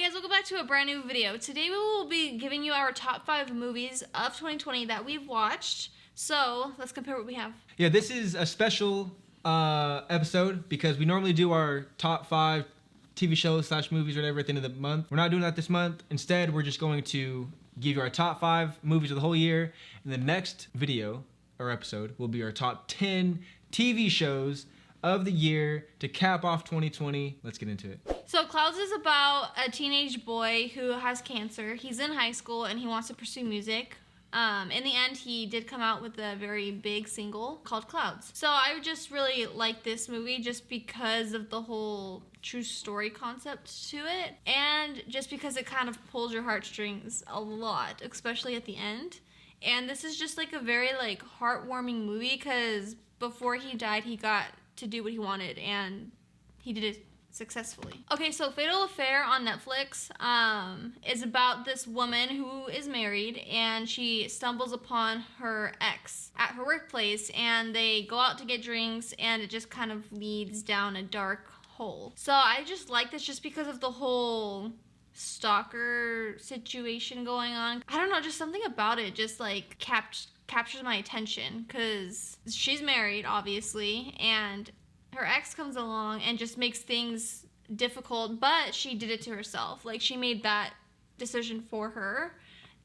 Hey guys, welcome back to a brand new video. Today we will be giving you our top 5 movies of 2020 that we've watched. So let's compare what we have. Yeah, this is a special episode because we normally do our top 5 TV shows / movies or whatever at the end of the month. We're not doing that this month. Instead, we're just going to give you our top 5 movies of the whole year. And the next video or episode will be our top 10 TV shows of the year to cap off 2020. Let's get into it. So Klaus is about a teenage boy who has cancer. He's in high school and he wants to pursue music. In the end, he did come out with a very big single called Clouds. So I just really like this movie just because of the whole true story concept to it. And just because it kind of pulls your heartstrings a lot, especially at the end. And this is just like a very heartwarming movie because before he died, he got to do what he wanted and he did it successfully. Okay, so Fatal Affair on Netflix is about this woman who is married and she stumbles upon her ex at her workplace and they go out to get drinks and it just kind of leads down a dark hole. So I just like this just because of the whole stalker situation going on. I don't know, just something about it just captures my attention because she's married obviously and her ex comes along and just makes things difficult, but she did it to herself. She made that decision for her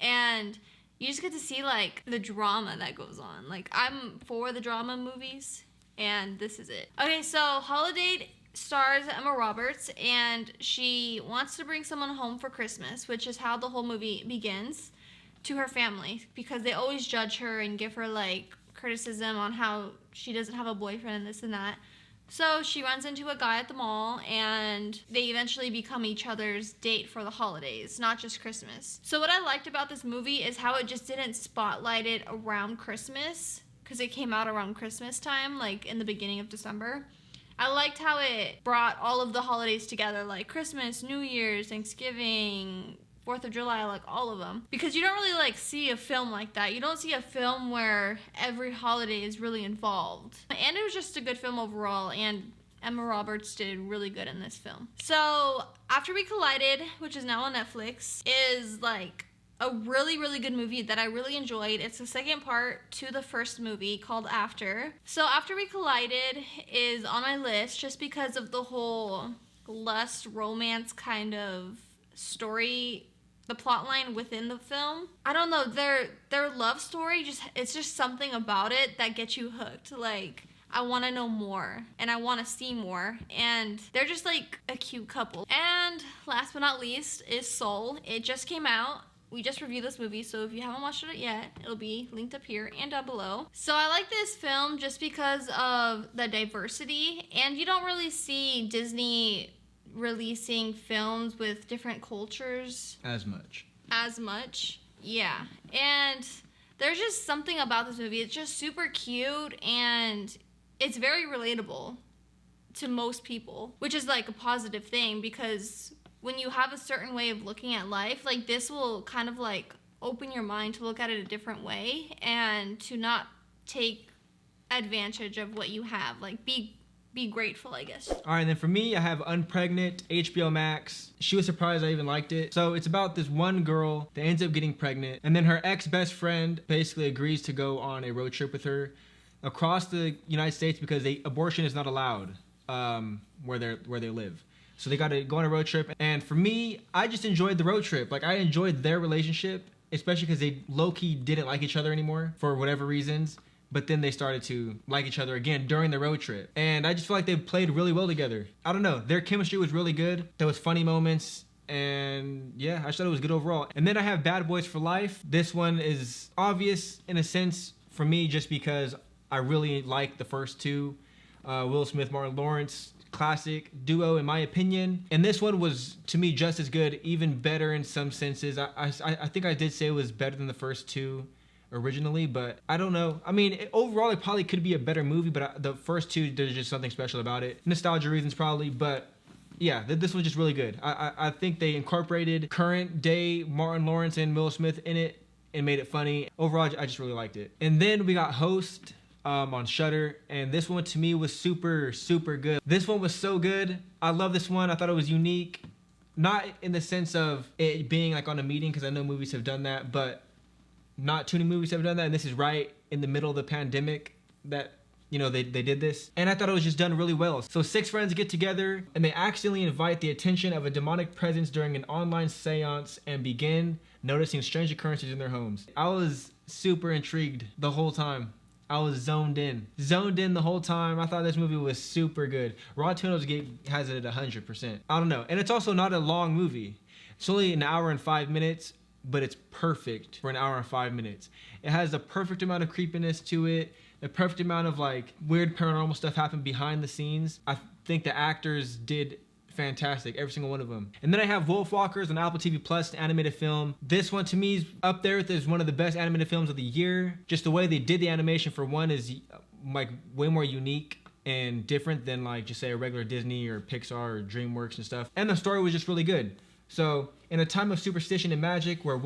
and you just get to see the drama that goes on. I'm for the drama movies and this is it. Okay, so Holiday stars Emma Roberts and she wants to bring someone home for Christmas, which is how the whole movie begins, to her family because they always judge her and give her criticism on how she doesn't have a boyfriend and this and that. So she runs into a guy at the mall and they eventually become each other's date for the holidays, not just Christmas. So what I liked about this movie is how it just didn't spotlight it around Christmas because it came out around Christmas time, in the beginning of December. I liked how it brought all of the holidays together, like Christmas, New Year's, Thanksgiving, 4th of July, all of them. Because you don't really see a film like that. You don't see a film where every holiday is really involved. And it was just a good film overall, and Emma Roberts did really good in this film. So After We Collided, which is now on Netflix, is a really, really good movie that I really enjoyed. It's the second part to the first movie called After. So After We Collided is on my list just because of the whole lust romance kind of story, the plot line within the film. I don't know, their love story, it's just something about it that gets you hooked. I want to know more and I want to see more, and they're just a cute couple. And last but not least is Seoul. It just came out. We just reviewed this movie, so if you haven't watched it yet, it'll be linked up here and down below. So I like this film just because of the diversity, and you don't really see Disney releasing films with different cultures as much, yeah. And there's just something about this movie. It's just super cute and it's very relatable to most people, which is a positive thing because when you have a certain way of looking at life, this will kind of open your mind to look at it a different way and to not take advantage of what you have. Be grateful, I guess. All right, and then for me, I have Unpregnant, HBO Max. She was surprised I even liked it. So it's about this one girl that ends up getting pregnant, and then her ex-best friend basically agrees to go on a road trip with her across the United States because abortion is not allowed where they live. So they got to go on a road trip. And for me, I just enjoyed the road trip. I enjoyed their relationship, especially because they low-key didn't like each other anymore for whatever reasons. But then they started to like each other again during the road trip. And I just feel like they played really well together. I don't know. Their chemistry was really good. There was funny moments. And yeah, I just thought it was good overall. And then I have Bad Boys for Life. This one is obvious in a sense for me just because I really like the first two. Will Smith, Martin Lawrence, classic duo in my opinion. And this one was, to me, just as good, even better in some senses. I think I did say it was better than the first two originally, but I don't know. I mean, overall it probably could be a better movie, but the first two, there's just something special about it. Nostalgia reasons probably, but yeah, this was just really good. I think they incorporated current day Martin Lawrence and Will Smith in it and made it funny. Overall, I just really liked it. And then we got Host on Shudder, and this one to me was super, super good. This one was so good. I love this one. I thought it was unique. not in the sense of it being like on a meeting, because I know movies have done that, but not too many movies have done that, and this is right in the middle of the pandemic that, you know, they did this. And I thought it was just done really well. So 6 friends get together and they accidentally invite the attention of a demonic presence during an online seance and begin noticing strange occurrences in their homes. I was super intrigued the whole time. I was zoned in the whole time. I thought this movie was super good. Rotten Tomatoes has it at 100%. I don't know. And it's also not a long movie. It's only an hour and 5 minutes, but it's perfect for an hour and 5 minutes. It has the perfect amount of creepiness to it, the perfect amount of like weird paranormal stuff happened behind the scenes. I think the actors did fantastic, every single one of them. And then I have Wolfwalkers on Apple TV Plus, an animated film. This one to me is up there as one of the best animated films of the year. Just the way they did the animation for one is like way more unique and different than like just say a regular Disney or Pixar or DreamWorks and stuff. And the story was just really good. So in a time of superstition and magic when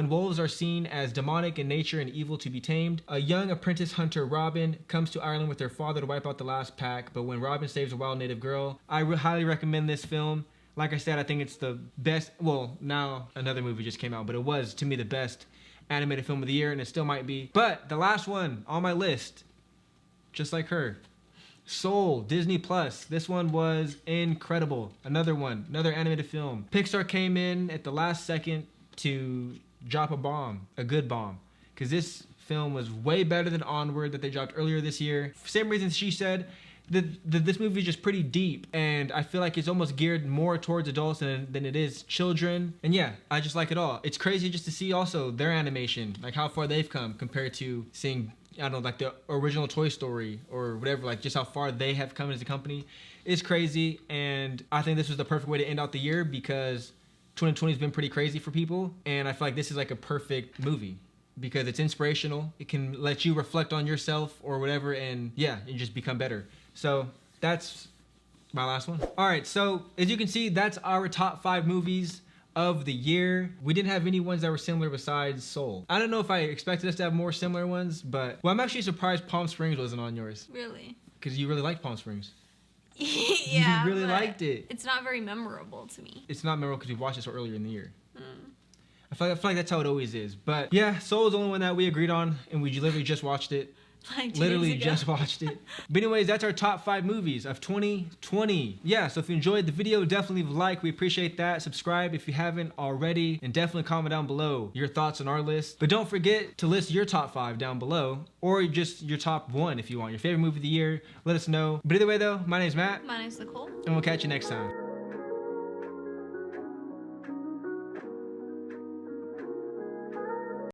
wolves are seen as demonic in nature and evil to be tamed, a young apprentice hunter, Robin, comes to Ireland with her father to wipe out the last pack. But when Robin saves a wild native girl, I highly recommend this film. Like I said, I think it's the best. Well, now another movie just came out, but it was, to me, the best animated film of the year, and it still might be. But the last one on my list, just like her, Seoul, Disney Plus. This one was incredible. Another animated film. Pixar came in at the last second to drop a bomb, a good bomb, because this film was way better than Onward that they dropped earlier this year. For same reasons she said, this movie is just pretty deep, and I feel like it's almost geared more towards adults than it is children. And yeah, I just like it all. It's crazy just to see also their animation, like how far they've come compared to seeing, I don't know, like the original Toy Story or whatever, like just how far they have come as a company. It's crazy, and I think this was the perfect way to end out the year because 2020 has been pretty crazy for people, and I feel like this is like a perfect movie because it's inspirational. It can let you reflect on yourself or whatever, and yeah, and just become better. So that's my last one. All right, so as you can see, that's our top 5 movies of the year. We didn't have any ones that were similar besides Soul. I don't know if I expected us to have more similar ones, but well, I'm actually surprised Palm Springs wasn't on yours. Really? Because you really liked Palm Springs. Yeah, you really liked it. It's not very memorable to me. It's not memorable because we watched it so earlier in the year. I feel like that's how it always is. But yeah, Soul is the only one that we agreed on, and we literally just watched it. Like literally just watched it. But anyways, that's our top 5 movies of 2020. Yeah, so if you enjoyed the video, definitely leave a like. We appreciate that. Subscribe if you haven't already, and definitely comment down below your thoughts on our list. But don't forget to list your top 5 down below, or just your top 1 if you want. Your favorite movie of the year, let us know. But either way though, my name's Matt. My name's Nicole. And we'll catch you next time.